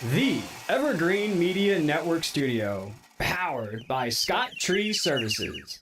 The Evergreen Media Network Studio, powered by Scott Tree Services.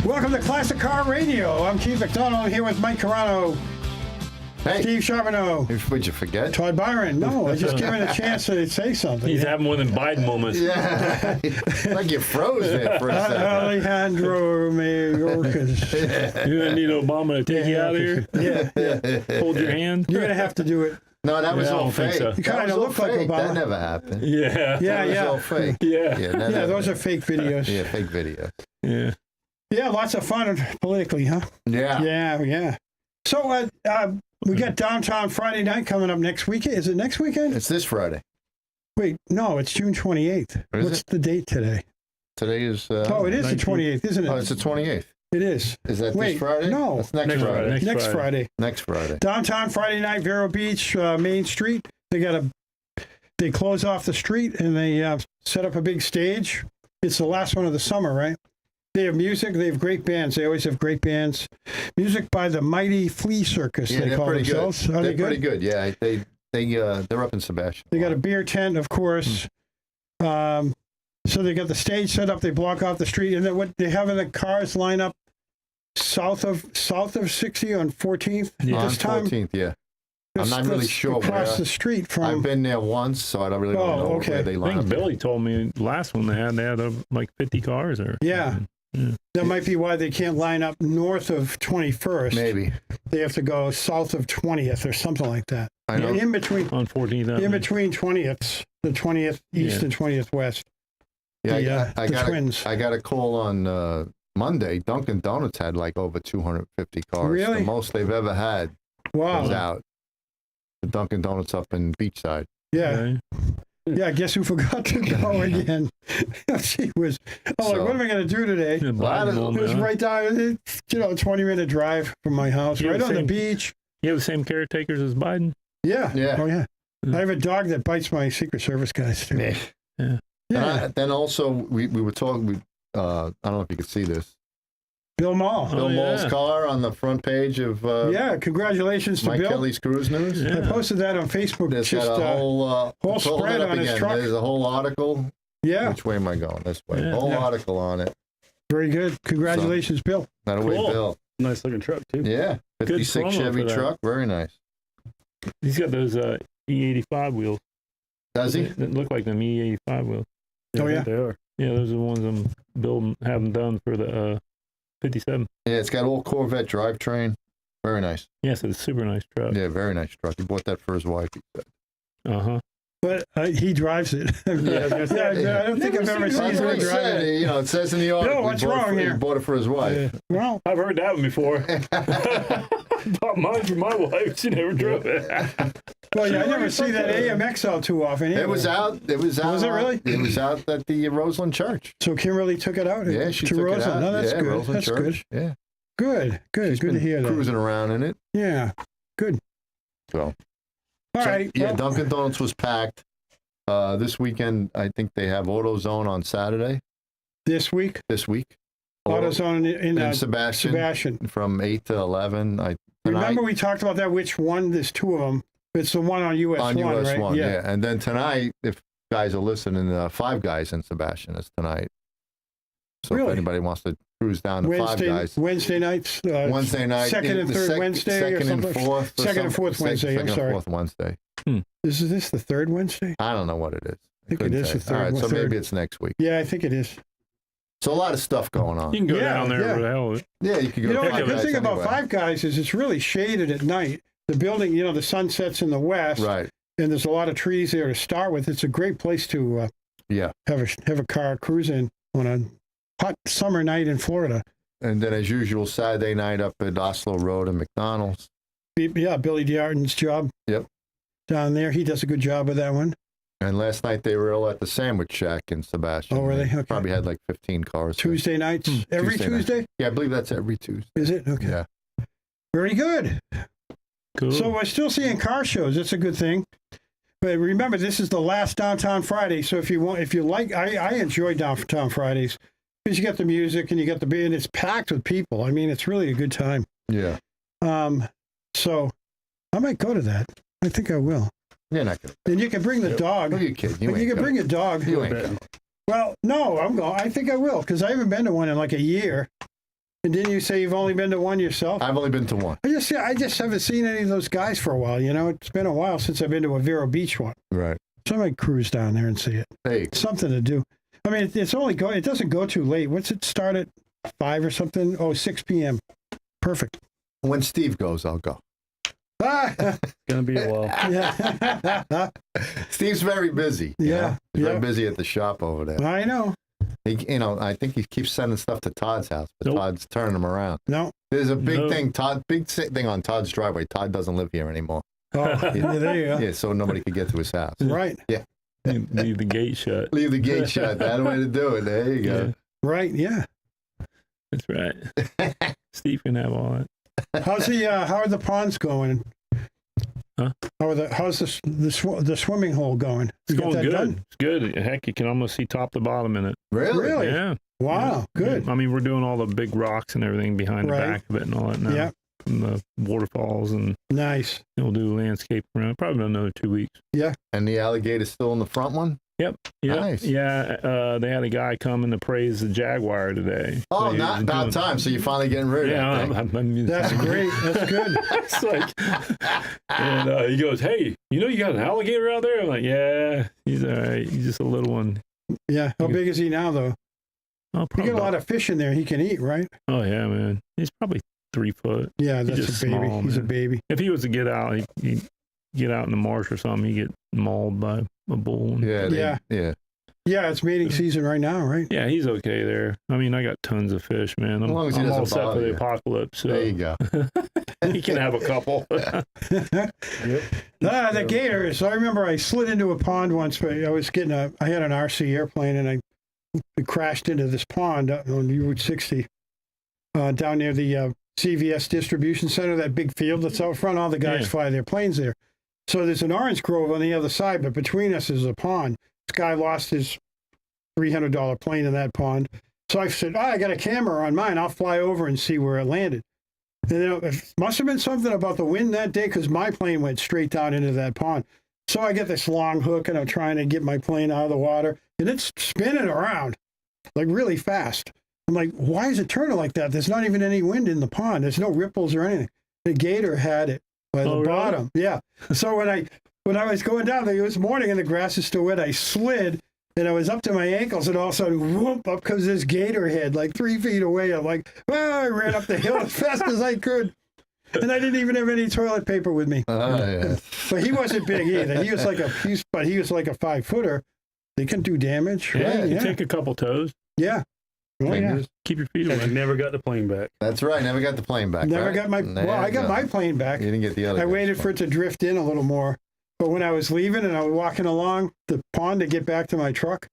Welcome to Classic Car Radio. I'm Keith McDonald. I'm here with Mike Carano, Hey, Steve Charbonneau, would you forget? Todd Byron. No, I just gave him a chance to say something. He's having one of them Biden moments. Yeah, like you froze there for a second. Alejandro Mayorkas. You're going to need Obama to take you out of here? Yeah. Hold your hand? You're going to have to do it. No, that was Yeah, I all don't think fake. so. You That kinda was all look like fake. Obama. That never happened. Yeah. Yeah, That was all yeah. fake. Yeah. Yeah, those are fake videos. Yeah, fake videos. Yeah. Yeah, lots of fun politically, huh? Yeah. Yeah. So we got Downtown Friday Night coming up next weekend. Is it next weekend? It's this Friday. Wait, no, it's June 28th. Is What's it? the date today? Today is. Oh, it is the 28th, isn't it? Oh, it's the 28th. It is. Is that Wait, this Friday? no. That's next, Next Friday. Friday. Next Friday. Next Friday. Downtown Friday Night, Vero Beach, Main Street. They close off the street and they set up a big stage. It's the last one of the summer, right? They have music. They have great bands. They always have great bands. Music by the Mighty Flea Circus. Yeah, they they're call pretty themselves. good. Are They're they good? pretty good. Yeah, they're up in Sebastian. They got a beer tent, of course. So they got the stage set up. They block off the street, and then what they have in the cars line up south of 60 on 14th. Yeah. on This time, 14th. Yeah, I'm not really sure across where. the street from. I've been there once, so I don't really Oh, know okay. where they I line think up. Billy told me last one they had like 50 cars or Yeah. something. Yeah. That might be why they can't line up north of 21st. Maybe. They have to go south of 20th or something like that. I know. In between On 14th in Avenue. between 20th, the 20th east Yeah. and 20th west. Yeah, the twins. I got a call on Monday. Dunkin' Donuts had like over 250 cars. Really? The most they've ever had Wow. was out. The Dunkin' Donuts up in Beachside. Yeah. Okay. Yeah, guess who forgot to go again? She was, like, So- what am I going to do today? Yeah, Lot of- Biden It moment, was huh? right down, 20-minute drive from my house, Yeah, right on the same. beach. You have the same caretakers as Biden? Yeah. Yeah. Oh, yeah. Hmm. I have a dog that bites my Secret Service guys, too. Yeah. Yeah. Then also, we were talking, I don't know if you could see this. Bill Maul. Oh, Bill Maul's yeah. car on the front page of Yeah, congratulations to Mike Bill. Kelly's Cruise News. Yeah. I posted that on Facebook. There's just got a whole hold spread it up on his again. truck. There's a whole article. yeah, Which way am I going? This way. Yeah. Whole Yeah. article on it. very good. Congratulations, Bill. That away, Cool. Bill. Nice looking truck, too. Yeah, 56 promo Chevy for that. truck. Very nice. He's got those E85 wheels. Does he? That look like them E85 wheels. Oh, I yeah? think they are. Yeah, those are the ones I'm building, having done for the 57. Yeah, it's got old Corvette drivetrain. Very nice. Yes, it's a super nice truck. Yeah, very nice truck. He bought that for his wife. He said. Uh-huh. But he drives it. Yeah, I was gonna say, I don't think I've ever seen That's him what he drive said. it. You know, it says in the article. what's he bought it wrong for, here? He bought it for his wife. Yeah. Well, I've heard that one before. Bought mine for my wife. She never drove it. well, yeah, I never see that AMX out too often. It was out. It was out. Was it really? It was out at the Roseland Church. So Kimberly took it out. Yeah, she to took Roseland. it out. No, that's yeah, good. Roseland That's Church. Yeah, good. Good. she's Good been to hear that. cruising around in it. Yeah. Good. So, All so, right. yeah, well, Dunkin' Donuts was packed. This weekend, I think they have AutoZone on Saturday. this week, This week, AutoZone in in Sebastian, Sebastian. from 8 to 11. Remember we talked about that? Which one? There's two of them. It's the one on US on 1, US right? 1, yeah. And then tonight, if guys are listening, Five Guys in Sebastian is tonight. So Really? if anybody wants to cruise down to Five Guys. Wednesday nights. Wednesday night. Second and the third Wednesday or Second and something? fourth. or Second and something. fourth Wednesday, I'm Second sorry. and fourth Wednesday. Is this the third Wednesday? I don't know what it is. I think it couldn't is say. the third. All right, so third. maybe it's next week. Yeah, I think it is. So a lot of stuff going on. You can go Yeah, down there yeah. for the hell of it. Yeah, you could go You know, to the Five good Guys thing about anyway. Five Guys is it's really shaded at night. The building, the sun sets in the west, Right. and there's a lot of trees there to start with. It's a great place to Yeah. have a car cruise in on a hot summer night in Florida. And then, as usual, Saturday night up at Oslo Road and McDonald's. Yeah, Billy D'Arton's job. Yep. Down there, he does a good job with that one. And last night they were all at the Sandwich Shack in Sebastian. Oh, were they? Okay. Probably had like 15 cars. there. Tuesday nights? Every Tuesday night. Tuesday? Yeah, I believe that's every Tuesday. Is it? Okay. Yeah. Very good. Cool. So we're still seeing car shows. That's a good thing. But remember, this is the last Downtown Friday. So if you like, I enjoy Downtown Fridays because you get the music and you get the beer, and it's packed with people. I mean, it's really a good time. Yeah. So I might go to that. I think I will. You're not going to. And you can bring the dog. Who are you kidding? You can bring a dog. You ain't going. Well, no, I'm going. I think I will because I haven't been to one in like a year. And didn't you say you've only been to one yourself? I've only been to one. I just haven't seen any of those guys for a while. You know, it's been a while since I've been to a Vero Beach one. Right. So I might cruise down there and see it. Hey, Something to do. I mean, it doesn't go too late. What's it start at 5 or something? Oh, 6 p.m. Perfect. when Steve goes, I'll go. Ah, Gonna be a while. yeah. Steve's very busy. you Yeah, know? He's yeah. very busy at the shop over there. I know. I think he keeps sending stuff to Todd's house, but Nope. Todd's turning him around. No. There's a big No. big thing on Todd's driveway. Todd doesn't live here anymore. Oh, yeah, there you go. Yeah, so nobody could get to his house. Right. Leave the gate shut. Leave the gate shut. That's the way to do it. There you go. Right. Yeah. That's right. Steve can have all that. How are the ponds going? Huh? How's the swimming hole going? It's You got going that good. done? It's good. Heck, you can almost see top to bottom in it. Really? Really? Yeah. Wow. Good. I mean, we're doing all the big rocks and everything behind Right. the back of it and all that now. Yeah. From the waterfalls, and Nice. we'll do landscape around probably another 2 weeks. And the alligator's still in the front one? Yeah. Nice. Yeah. They had a guy coming to praise the Jaguar today. Oh, So he not was about doing- time. So you're finally getting rid of Yeah, that thing. I'm That's great. That's good. It's like, and he goes, "Hey, you got an alligator out there?" I'm like, "Yeah, he's all right. He's just a little one." Yeah. How big is he now, though? Oh, You probably get a lot of fish in there he can eat, right? Oh yeah, man. He's probably 3 foot. Yeah, that's just a baby. small, He's a man. baby. If he was to get out, he'd get out in the marsh or something. He'd get mauled by a bull. Yeah. Yeah. Yeah. Yeah, it's mating season right now, right? Yeah, he's okay there. I mean, I got tons of fish, man. As long as he I'm all doesn't set for bother the you. apocalypse. There you So go. he can have a couple. The gators. I remember I slid into a pond once, but I had an RC airplane and I crashed into this pond up on Route 60 down near the CVS distribution center, that big field that's out front. All the guys Yeah. fly their planes there. So there's an orange grove on the other side, but between us is a pond. This guy lost his $300 plane in that pond. So I said, I got a camera on mine. I'll fly over and see where it landed. And it must have been something about the wind that day because my plane went straight down into that pond. So I get this long hook and I'm trying to get my plane out of the water and it's spinning around like really fast. I'm like, why is it turning like that? There's not even any wind in the pond. There's no ripples or anything. The gator had it by the Oh, really? bottom. Yeah. So when I was going down there, it was morning and the grass is still wet. I slid and I was up to my ankles and all of a sudden, whoop, up comes this gator head like 3 feet away. I'm like, well, I ran up the hill as fast as I could. And I didn't even have any toilet paper with me. Yeah. But he wasn't big either. He was like a 5-footer. They can do damage, Yeah, right? you Yeah. take a couple toes. Yeah. Oh, yeah. Fingers. Keep your feet I away. never got the plane back. That's right. Never got the plane back. Never right? got my, There well, I you got go. my plane back. You didn't get the other. I guy's waited for plane. it to drift in a little more. But when I was leaving and I was walking along the pond to get back to my truck,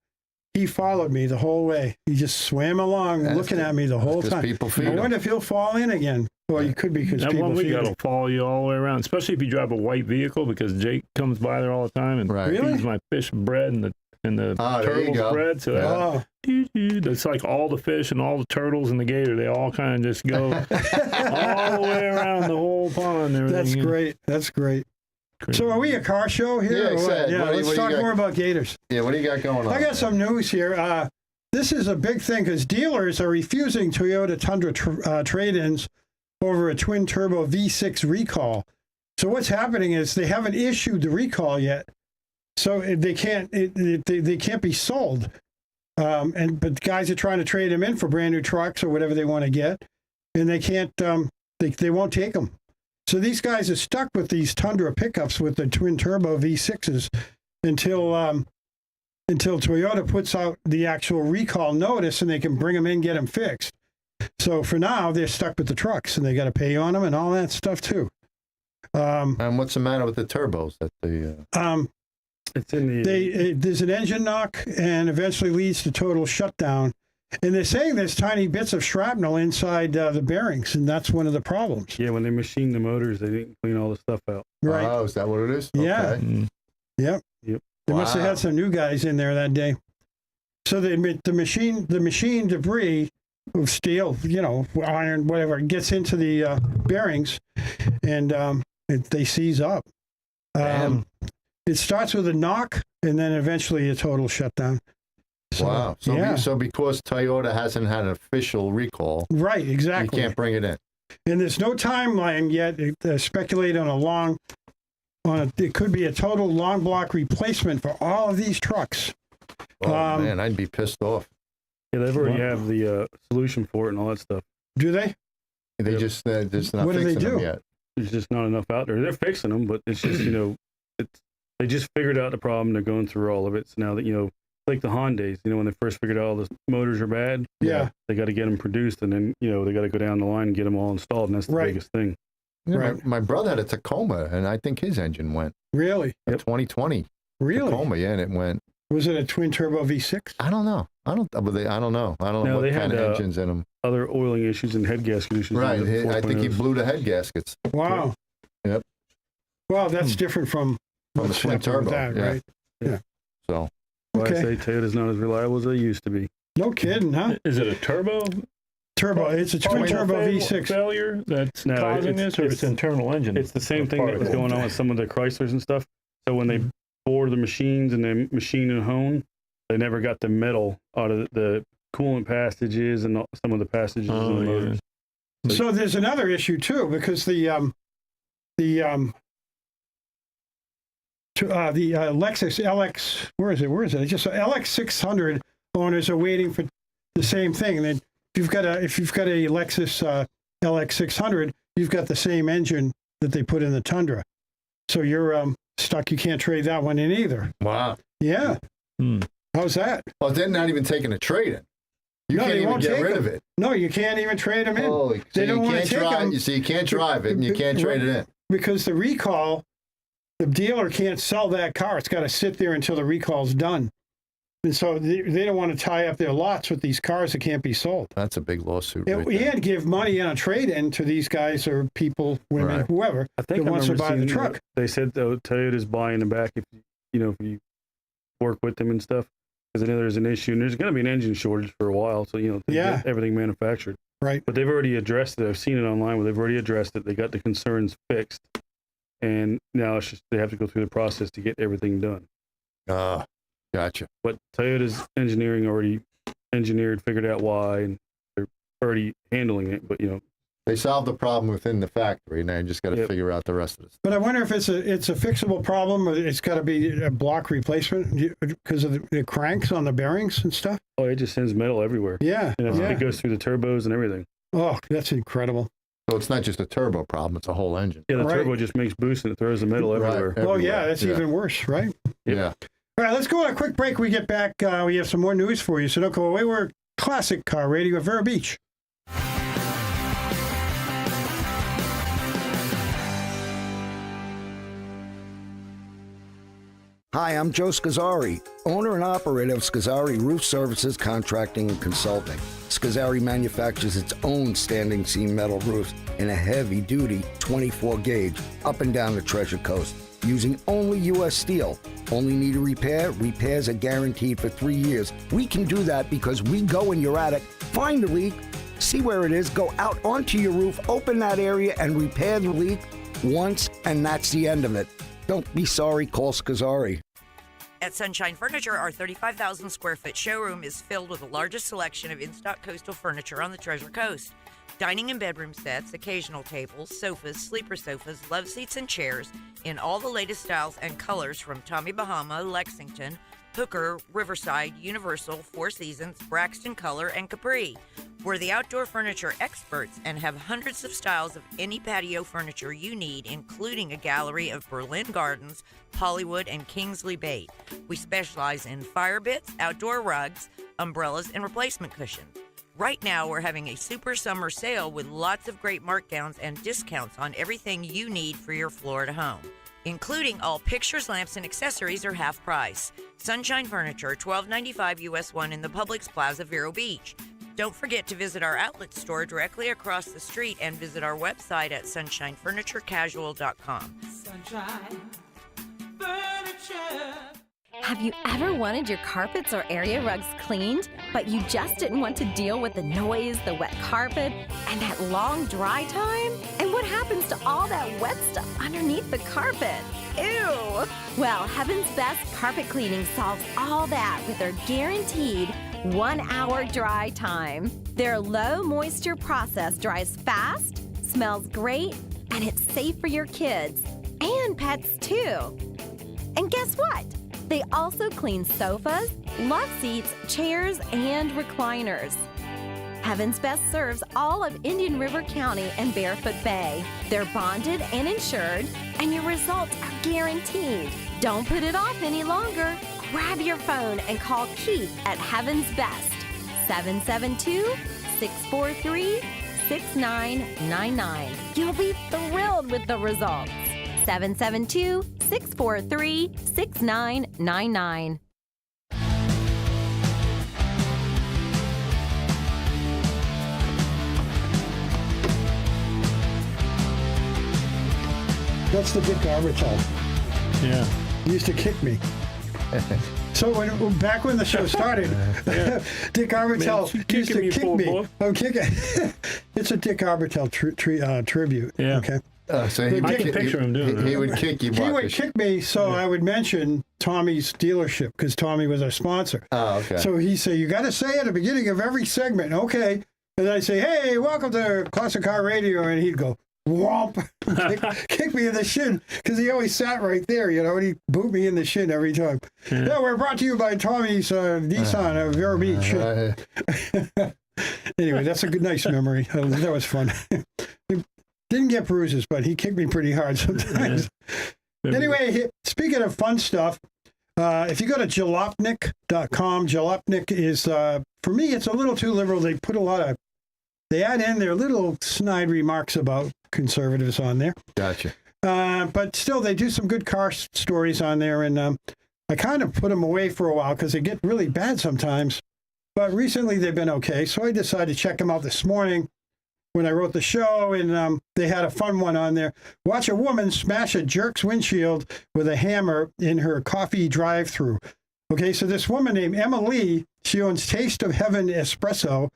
he followed me the whole way. He just swam along, That's looking good. at me the whole Because time. people feed I him. wonder if he'll fall in again. Well, you could be because That people one we feed got him. will follow you all the way around, especially if you drive a white vehicle, because Jake comes by there all the time and Right. Really? feeds my fish bread and the Oh, there you turtles go. bread. So that, Oh, it's like all the fish and all the turtles and the gator. They all kind of just go all the way around the whole pond. And that's everything. great. That's great. Crazy. So are we a car show here? Yeah, or what? exactly. Yeah, What do you- let's what do you talk got? more about gators. Yeah. What do you got going on? I got some news here. This is a big thing because dealers are refusing Toyota Tundra trade-ins over a twin-turbo V6 recall. So what's happening is they haven't issued the recall yet, so they can't they can't be sold. But guys are trying to trade them in for brand new trucks or whatever they want to get, and they can't. They won't take them. So these guys are stuck with these Tundra pickups with the twin-turbo V6s until Toyota puts out the actual recall notice and they can bring them in, get them fixed. So for now, they're stuck with the trucks and they got to pay on them and all that stuff too. And what's the matter with the turbos? That the It's in the. there's an engine knock and eventually leads to total shutdown. And they're saying there's tiny bits of shrapnel inside the bearings, and that's one of the problems. Yeah, when they machined the motors, they didn't clean all the stuff out. Right. Oh, is that what it is? Yeah. Okay. Yep. Yep. They must have had some new guys in there that day. So the machine debris of steel, iron, whatever, gets into the bearings, and they seize up. It starts with a knock, and then eventually a total shutdown. So, Wow. So, yeah. so because Toyota hasn't had an official recall, Right, exactly. you can't bring it in. And there's no timeline yet. Speculate on it could be a total long block replacement for all of these trucks. Oh, man, I'd be pissed off. Yeah, they've already have the solution for it and all that stuff. Do they? They Yep. just not What do they fixing them do? yet. There's just not enough out there. They're fixing them, but it's just they just figured out the problem. They're going through all of it. So now that like the Hondas, when they first figured out all the motors are bad, Yeah. they got to get them produced, and then they got to go down the line and get them all installed, and that's the Right. biggest thing. Yeah, Right. my brother had a Tacoma, and I think his engine went. Really? A Yep. 2020 Really? Tacoma, yeah, and it went. Was it a twin turbo V6? I don't know. I don't know. I don't know No, what they kind had, of engines in them. Other oiling issues and head gasket issues. Right. in the I think he 4.0s. blew the head gaskets Wow. Yep. Well, that's different from from the what's twin happening with turbo. that, Yeah. right? So Why Okay. I say Toyota's not as reliable as they used to be. No kidding, huh? Is it a turbo Turbo. It's a twin turbo V6. failure that's No, causing it's- this, or it's it's- internal engine? It's the same thing part that of was it? going on with some of the Chryslers and stuff. So when they bore the machines and they machine and hone, they never got the metal out of the coolant passages and some of the passages Oh, in the yeah. motors. So there's another issue too, because the Lexus LX, where is it? It's just LX 600 owners are waiting for the same thing. And then if you've got a Lexus LX 600, you've got the same engine that they put in the Tundra. So you're stuck. You can't trade that one in either. wow. Yeah. Hmm. How's that? Well, they're not even taking a trade in. You No, can't they even won't get take rid them. of it. No, you can't even trade them in. Holy, so They don't you wanna can't take drive. them. You see, you can't drive it, and you can't trade it in. Because the recall, the dealer can't sell that car. It's got to sit there until the recall's done. And so they don't want to tie up their lots with these cars that can't be sold. That's a big lawsuit. Right there. And give money on a trade-in to these guys or people, women, Right. whoever, I think that I wants to remember buy the seeing truck. They said though Toyota's buying them back if you work with them and stuff. Because I know there's an issue and there's going to be an engine shortage for a while. So to Yeah. get everything manufactured. Right. But they've already addressed it. I've seen it online where they've already addressed it. They got the concerns fixed, and now it's just they have to go through the process to get everything done. Gotcha. But Toyota's engineering already figured out why, and they're already handling it. But They solved the problem within the factory. Now you just got to Yep. figure out the rest of this. But I wonder if it's a fixable problem or it's got to be a block replacement because of the cranks on the bearings and stuff. it just sends metal everywhere, Yeah. and Yeah. it goes through the turbos and everything. Oh, that's incredible. So it's not just a turbo problem; it's a whole engine. Yeah, the Right. turbo just makes boost and it throws the metal Right. everywhere. Oh, yeah, Everywhere. that's Yeah. even worse, right? Yeah. All right, let's go on a quick break. We get back. We have some more news for you, so don't go away. We're Classic Car Radio at Vero Beach. Hi, I'm Joe Scazzari, owner and operator of Scazzari Roof Services Contracting and Consulting. Scazzari manufactures its own standing seam metal roofs in a heavy-duty 24-gauge up and down the Treasure Coast, using only U.S. steel. Only need a repair? Repairs are guaranteed for 3 years. We can do that because we go in your attic, find the leak, see where it is, go out onto your roof, open that area, and repair the leak once, and that's the end of it. Don't be sorry, call Scazzari. At Sunshine Furniture, our 35,000 square foot showroom is filled with the largest selection of in-stock coastal furniture on the Treasure Coast. Dining and bedroom sets, occasional tables, sofas, sleeper sofas, love seats, and chairs in all the latest styles and colors from Tommy Bahama, Lexington, Hooker, Riverside, Universal, Four Seasons, Braxton Color, and Capri. We're the outdoor furniture experts and have hundreds of styles of any patio furniture you need, including a gallery of Berlin Gardens, Hollywood, and Kingsley Bait. We specialize in fire bits, outdoor rugs, umbrellas, and replacement cushions. Right now, we're having a super summer sale with lots of great markdowns and discounts on everything you need for your Florida home. including all pictures, lamps, and accessories are half price. Sunshine Furniture, $12.95 US 1 in the Publix Plaza, Vero Beach. Don't forget to visit our outlet store directly across the street and visit our website at sunshinefurniturecasual.com. Sunshine Furniture. Have you ever wanted your carpets or area rugs cleaned, but you just didn't want to deal with the noise, the wet carpet, and that long dry time? And what happens to all that wet stuff underneath the carpet? Ew! Well, Heaven's Best Carpet Cleaning solves all that with their guaranteed 1-hour dry time. Their low moisture process dries fast, smells great, and it's safe for your kids and pets too. And guess what? They also clean sofas, love seats, chairs, and recliners. Heaven's Best serves all of Indian River County and Barefoot Bay. They're bonded and insured, and your results are guaranteed. Don't put it off any longer. Grab your phone and call Keith at Heaven's Best, 772-643-6999. You'll be thrilled with the results. 772-643-6999. That's the Dick Arbitell. Yeah. He used to kick me. So back when the show started, Dick Arbitell used to kick me. I'm kicking. It's a Dick Arbitell tribute. Yeah. Okay. So I can picture him doing he that. would kick you. He would kick me, so I would mention Tommy's dealership because Tommy was our sponsor. Oh, okay. So he said, "You got to say at the beginning of every segment, okay?" And I'd say, "Hey, welcome to Classic Car Radio," and he'd go, "Womp!" kick me in the shin because he always sat right there, and he boot me in the shin every time. Yeah, we're brought to you by Tommy's Nissan of Vero Beach. Anyway, that's a nice memory. That was fun. Didn't get bruises, but he kicked me pretty hard sometimes. Anyway, speaking of fun stuff, if you go to jalopnik.com, Jalopnik is, for me, it's a little too liberal. They add in their little snide remarks about conservatives on there. Gotcha. But still, they do some good car stories on there, and I kind of put them away for a while because they get really bad sometimes. But recently, they've been okay, so I decided to check them out this morning when I wrote the show, and they had a fun one on there. Watch a woman smash a jerk's windshield with a hammer in her coffee drive-thru. Okay, so this woman named Emma Lee, she owns Taste of Heaven Espresso,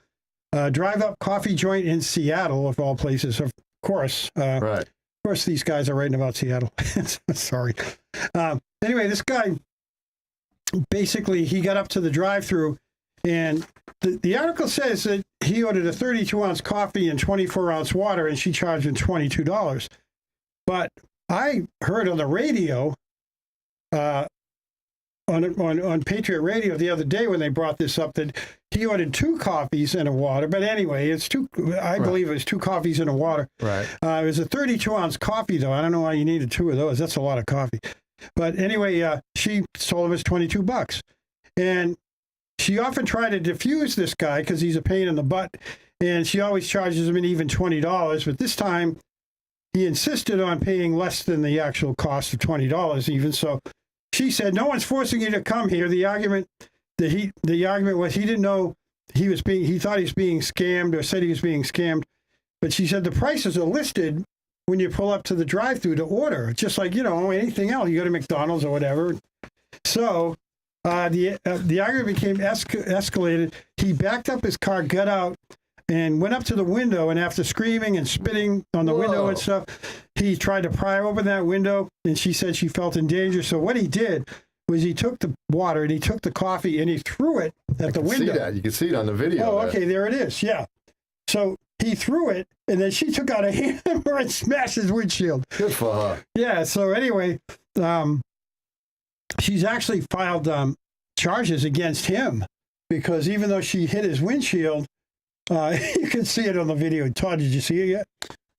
drive-up coffee joint in Seattle, of all places, of course. Right. Of course, these guys are writing about Seattle. Sorry. Anyway, this guy, basically, he got up to the drive-thru, and the article says that he ordered a 32-ounce coffee and 24-ounce water, and she charged him $22. But I heard on the radio, on Patriot Radio the other day when they brought this up, that he ordered 2 coffees and a water. But anyway, I believe it was 2 coffees and a water. Right. It was a 32-ounce coffee, though. I don't know why you needed 2 of those. That's a lot of coffee. But anyway, she sold him as $22. And she often tried to diffuse this guy because he's a pain in the butt, and she always charges him an even $20. But this time, he insisted on paying less than the actual cost of $20 even. So she said, "No one's forcing you to come here." The argument was he didn't know he thought he was being scammed, or said he was being scammed. But she said the prices are listed when you pull up to the drive-thru to order, just like anything else. You go to McDonald's or whatever. So. The argument became escalated. He backed up his car, got out, and went up to the window. And after screaming and spitting on the window and stuff, he tried to pry open that window. And she said she felt in danger. So what he did was he took the water and he took the coffee and he threw it at the window. See that. You can see it on the video. Oh, okay, there it is. Yeah. So he threw it, and then she took out a hammer and smashed his windshield. Good for her. Yeah. So anyway, she's actually filed charges against him because even though she hit his windshield, you can see it on the video. Todd, did you see it yet?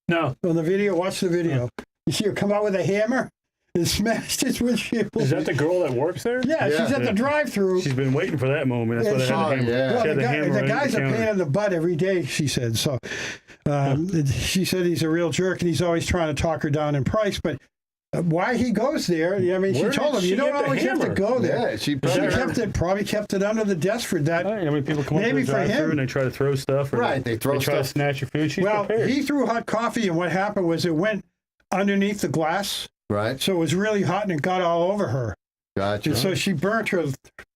No. On the video? Watch the video. You see her come out with a hammer and smashed his windshield. Is that the girl that works there? Yeah, she's at the drive-thru. She's been waiting for that moment. That's why they had the hammer. Yeah. She had the hammer The guy's a pain in the butt every day, she said. So she said he's a real jerk and he's always trying to talk her down in price, but why he goes there. I mean, Where she told did him, she you don't get the always have to hammer? go there. Yeah, she Probably kept it under the desk for that. I mean, people come up to Maybe the for drive-through him. and they try to throw stuff. Or Right, they throw try to stuff. snatch your food. She's Well, prepared. he threw hot coffee, and what happened was it went underneath the glass, Right. so it was really hot, and it got all over her. Gotcha. And so she burnt her,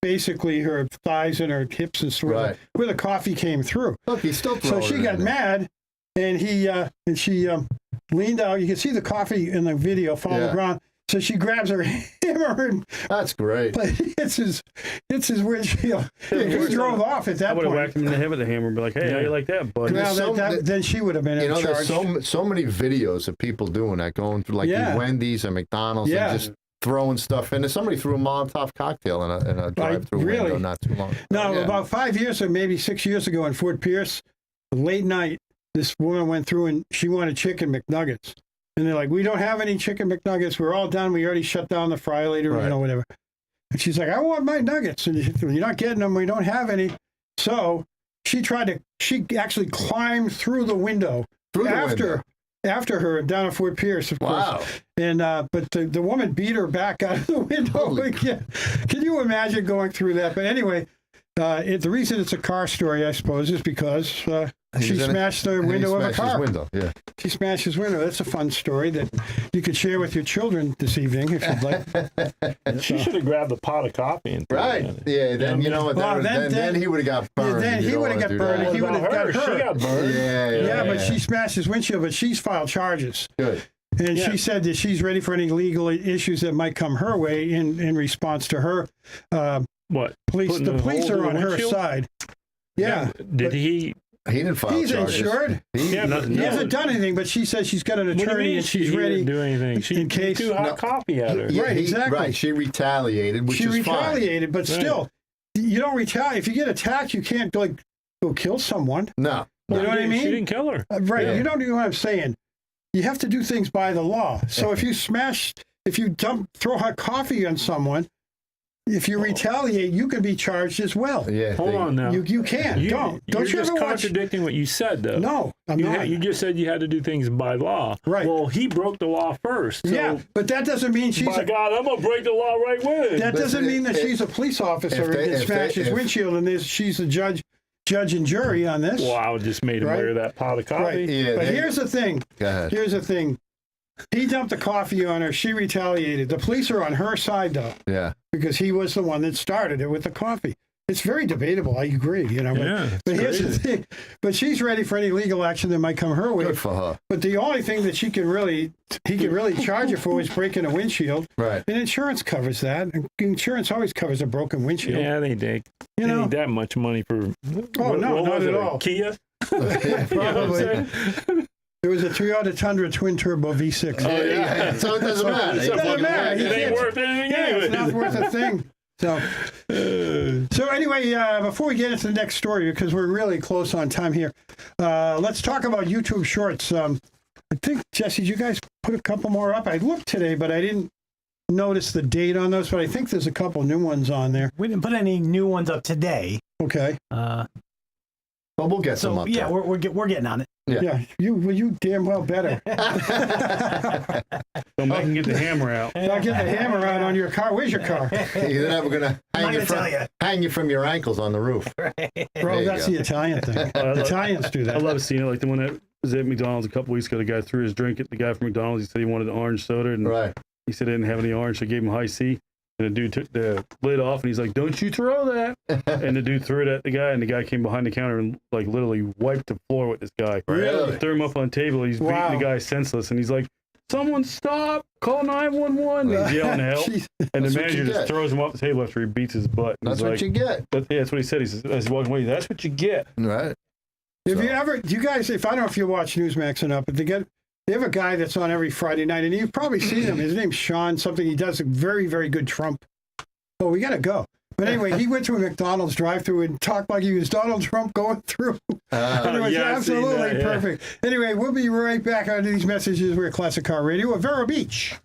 basically her thighs and her hips and stuff Right. where the coffee came through. Look, he's still So throwing she it got in there. mad, and she leaned out. You can see the coffee in the video fall on Yeah. the ground. So she grabs her hammer and That's great. hits his windshield. He drove off at I that would have point. whacked him in the head with a hammer and be like, hey, how you like that, bud? Now, There's then she would have been You in know, charge. there's so many videos of people doing that, going through like Yeah. Wendy's and McDonald's Yeah. and just throwing stuff in. And somebody threw a Molotov cocktail in a drive-through really? window not too long ago. No, Yeah. about 5 years or maybe 6 years ago in Fort Pierce, late night, this woman went through and she wanted chicken McNuggets. And they're like, we don't have any chicken McNuggets. We're all done. We already shut down the fry later, Right. whatever. And she's like, I want my nuggets. And you're not getting them. We don't have any. So she actually climbed through the window after her down at Fort Pierce, of Wow. course. And but the woman beat her back out of the window. Holy Can you imagine going through that? But anyway, the reason it's a car story, I suppose, is because she smashed the window of a car. Yeah. She smashed his window. That's a fun story that you could share with your children this evening if you'd like. She should have grabbed a pot of coffee and threw it Right. in it. Yeah. Then you know what? Well, then he would have got burned. then You he don't would have wanna got do burned. that. He would have About got her, she hurt. got burned. Yeah, but she smashed his windshield, but she's filed charges. Good. And she said that she's ready for any legal issues that might come her way in response to her. What? Police. Putting The a police hole are in on the her windshield? side. Yeah. Did he? He didn't file He's charges. insured. Yeah, but He hasn't done anything, but she says she's got an What do you attorney mean and she's he ready. didn't do anything? She in case- threw hot No. coffee at her. Yeah, Right, exactly. Right. She retaliated, which She is retaliated, but Right. still, you don't retaliate. If you get attacked, you can't go kill someone. fine. No. You know what I mean? She didn't kill her. Right. Yeah. You don't know what I'm saying. You have to do things by the law. So if you throw hot coffee on someone, if you retaliate, you can be charged as well. Yeah. Hold on now. You can. Don't You're you just ever watch? contradicting what you said, though. No, I'm not. You just said you had to do things by law. Right. Well, he broke the law first. So, Yeah, but that doesn't mean she's. by God, I'm gonna break the law right with it. That doesn't mean that she's a police officer and smashed his windshield and she's a judge and jury on this. Well, I just made him Right. wear that pot of coffee. Right. Yeah, But they- here's the thing. Go ahead. Here's the thing. He dumped the coffee on her. She retaliated. The police are on her side, though, Yeah. because he was the one that started it with the coffee. It's very debatable. I agree. Yeah, But it's here's the crazy. thing. But she's ready for any legal action that might come her way. Good for her. But the only thing that he can really charge her for is breaking a windshield. Right. And insurance covers that. And insurance always covers a broken windshield. Yeah, they dig. You They know? need that much money for. Oh, no, what not was at it, a all. Kia. Probably. It was a Toyota Tundra twin turbo V6. Oh, yeah. So it doesn't matter. It doesn't matter. It ain't worth anything Yeah, anyway. it's not worth a thing. So anyway, before we get into the next story, because we're really close on time here, let's talk about YouTube Shorts. I think, Jesse, did you guys put a couple more up? I looked today, but I didn't notice the date on those, but I think there's a couple new ones on there. We didn't put any new ones up today. Okay. But we'll get some So up yeah, there. we're getting on it. Yeah, you damn well better. Don't make him get the hammer out. I'll get the hammer out on your car. Where's your car? You're never going to I'm not gonna tell you. hang you from your ankles on the roof. Bro, you that's go. the Italian thing. Italians do I that. love seeing it. Like the one that was at McDonald's a couple weeks ago. The guy threw his drink at the guy from McDonald's. He said he wanted an orange soda, and Right. he said he didn't have any orange, so I gave him high C. And the dude took the lid off, and he's like, "Don't you throw that!" And the dude threw it at the guy, and the guy came behind the counter and like literally wiped the floor with this guy. Really? Threw him up on the table. He's Wow. beating the guy senseless, and he's like, "Someone stop! Call 911!" He's yelling help, Jeez. and the That's what manager you just get. throws him off the table after he beats his butt. And That's he's what like, you get. That's what he said. He says, as he walked away, "That's what you get." Right. Have So- you ever, do you guys, if I don't know if you watch Newsmax or not, but they have a guy that's on every Friday night, and you've probably seen him. His name's Sean something. He does a very, very good Trump. Oh, we got to go. But anyway, he went to a McDonald's drive-thru and talked like he was Donald Trump going through. And it was yeah, I've seen absolutely that, yeah. perfect. Anyway, we'll be right back after these messages. We're at Classic Car Radio at Vero Beach.